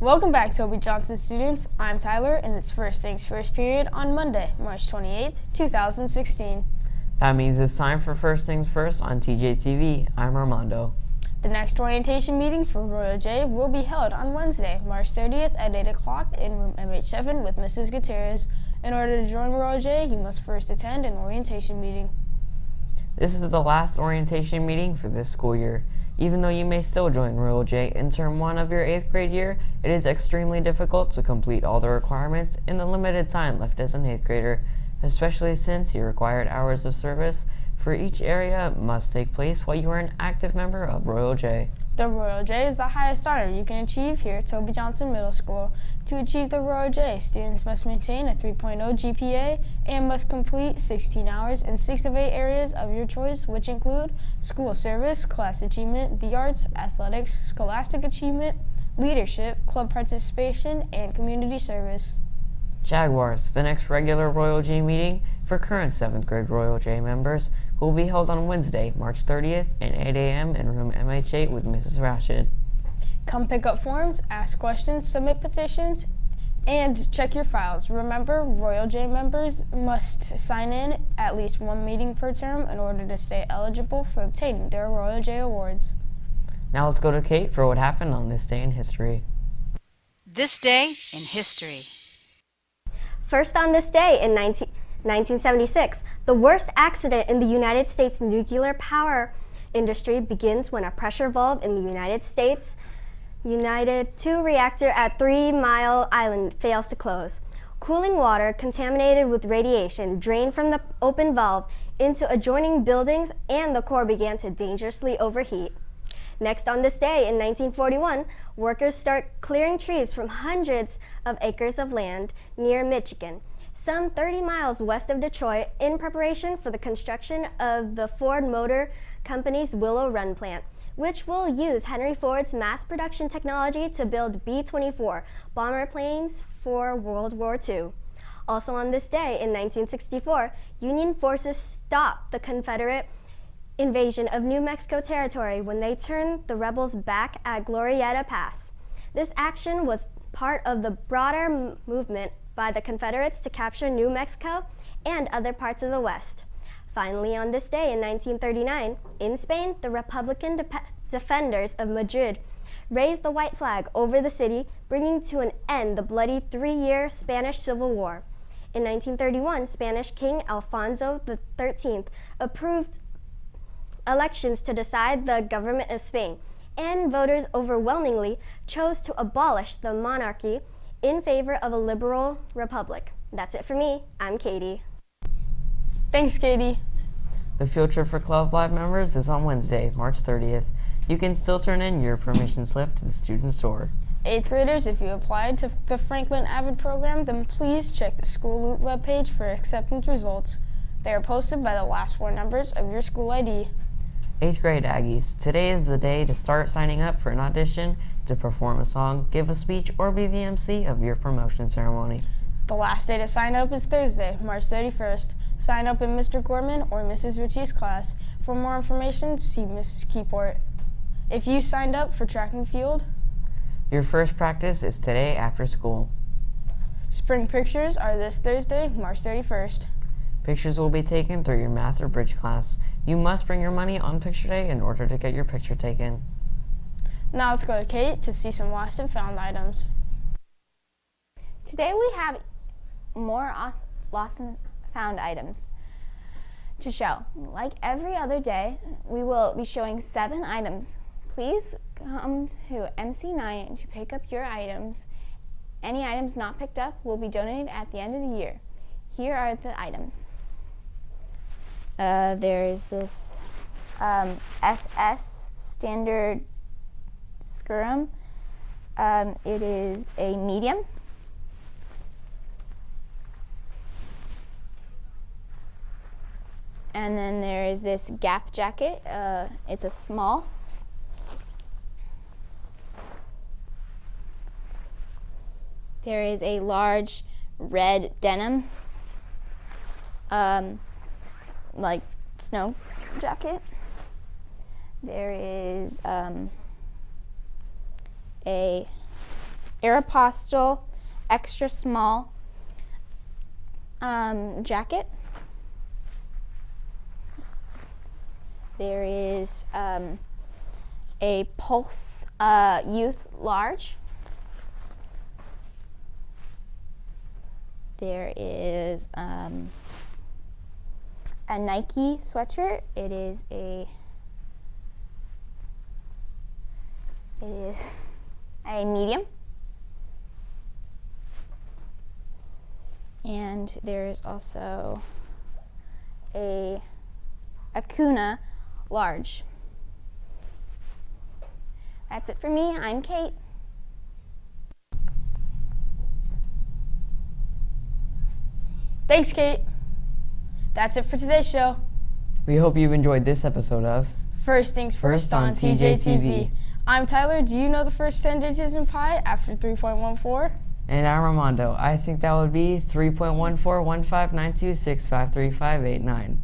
Welcome back, Toby Johnson students. I'm Tyler, and it's First Things First period on Monday, March 28th, 2016. That means it's time for First Things First on TJTV. I'm Armando. The next orientation meeting for Royal J will be held on Wednesday, March 30th at 8 o'clock in room MH7 with Mrs. Gutierrez. In order to join Royal J, you must first attend an orientation meeting. This is the last orientation meeting for this school year. Even though you may still join Royal J in term 1 of your 8th grade year, it is extremely difficult to complete all the requirements in the limited time left as an 8th grader, especially since your required hours of service for each area must take place while you are an active member of Royal J. The Royal J is the highest honor you can achieve here at Toby Johnson Middle School. To achieve the Royal J, students must maintain a 3.0 GPA and must complete 16 hours in 6 of 8 areas of your choice, which include school service, class achievement, the arts, athletics, scholastic achievement, leadership, club participation, and community service. Jaguars, the next regular Royal J meeting for current 7th grade Royal J members, will be held on Wednesday, March 30th at 8 a.m. in room MH8 with Mrs. Rashid. Come pick up forms, ask questions, submit petitions, and check your files. Remember, Royal J members must sign in at least 1 meeting per term in order to stay eligible for obtaining their Royal J awards. Now let's go to Kate for what happened on this day in history. This day in history. First on this day in 1976, the worst accident in the United States nuclear power industry begins when a pressure valve in the United States United 2 reactor at 3 Mile Island fails to close. Cooling water contaminated with radiation drained from the open valve into adjoining buildings, and the core began to dangerously overheat. Next on this day in 1941, workers start clearing trees from hundreds of acres of land near Michigan, some 30 miles west of Detroit, in preparation for the construction of the Ford Motor Company's Willow Run plant, which will use Henry Ford's mass production technology to build B-24 bomber planes for World War II. Also on this day in 1964, Union forces stopped the Confederate invasion of New Mexico territory when they turned the rebels back at Glorieta Pass. This action was part of the broader movement by the Confederates to capture New Mexico and other parts of the West. Finally, on this day in 1939, in Spain, the Republican defenders of Madrid raised the white flag over the city, bringing to an end the bloody 3-year Spanish Civil War. In 1931, Spanish King Alfonso XIII approved elections to decide the government of Spain, and voters overwhelmingly chose to abolish the monarchy in favor of a liberal republic. That's it for me. I'm Katie. Thanks, Katie. The field trip for Club Live members is on Wednesday, March 30th. You can still turn in your permission slip to the student store. 8th graders, if you applied to the Franklin Avid program, then please check the School Loop webpage for acceptance results. They are posted by the last 4 numbers of your school ID. 8th grade Aggies, today is the day to start signing up for an audition to perform a song, give a speech, or be the MC of your promotion ceremony. The last day to sign up is Thursday, March 31st. Sign up in Mr. Gorman or Mrs. Ritchie's class. For more information, see Mrs. Keyport. If you signed up for track and field, your first practice is today after school. Spring pictures are this Thursday, March 31st. Pictures will be taken through your math or bridge class. You must bring your money on picture day in order to get your picture taken. Now let's go to Kate to see some lost and found items. Today we have more lost and found items to show. Like every other day, we will be showing 7 items. Please come to MC9 to pick up your items. Any items not picked up will be donated at the end of the year. Here are the items. There is this SS standard Skurum. It is a medium. And then there is this Gap jacket. It's a small. There is a large red denim, like snow jacket. There is a Aeropostale extra small jacket. There is a Pulse Youth large. There is a Nike sweatshirt. It is a medium. And there's also a Acuna large. That's it for me. I'm Kate. Thanks, Kate. That's it for today's show. We hope you've enjoyed this episode of First things first on TJTV. I'm Tyler. Do you know the first 10 digits in pi after 3.14? And I'm Armando. I think that would be 3.141592653589.